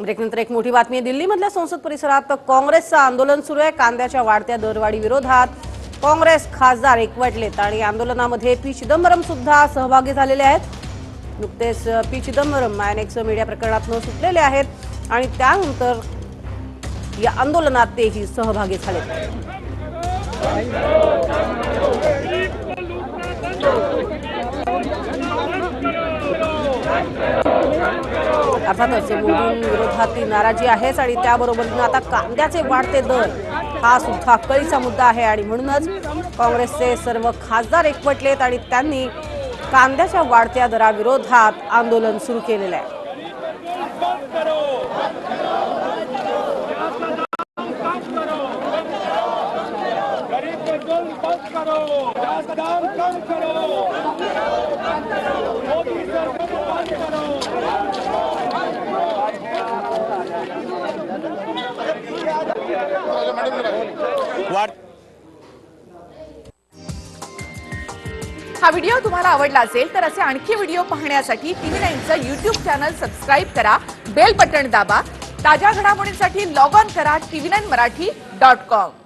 ब्रेकनंतर एक मोठी बातमी आहे। दिल्लीमधल्या संसद परिसरात काँग्रेसचं आंदोलन सुरू आहे। कांद्याच्या वाढत्या दरवाढी विरोधात काँग्रेस खासदार एकवटलेत आणि आंदोलनामध्ये पी चिदंबरम सुद्धा सहभागी झालेले आहेत। नुकतेच पी चिदंबरम आयएनएक्स मीडिया प्रकरणातून सुटलेले आहेत आणि त्यानंतर या आंदोलनात तेही सहभागी झाले। अर्थातच मोदींविरोधातली नाराजी आहेच आणि त्याबरोबरीने आता कांद्याचे वाढते दर हा सुद्धा कळीचा मुद्दा आहे आणि म्हणूनच काँग्रेसचे सर्व खासदार एकवटलेत आणि त्यांनी कांद्याच्या वाढत्या दराविरोधात आंदोलन सुरू केलेलं आहे। हा व्हिडिओ तुम्हाला आवडला असेल तर असे आणखी व्हिडिओ पाहण्यासाठी TV9चं YouTube चॅनल सबस्क्राइब करा, बेल बटन दाबा। ताज्या घडामोडींसाठी लॉग ऑन करा tv9marathi.com।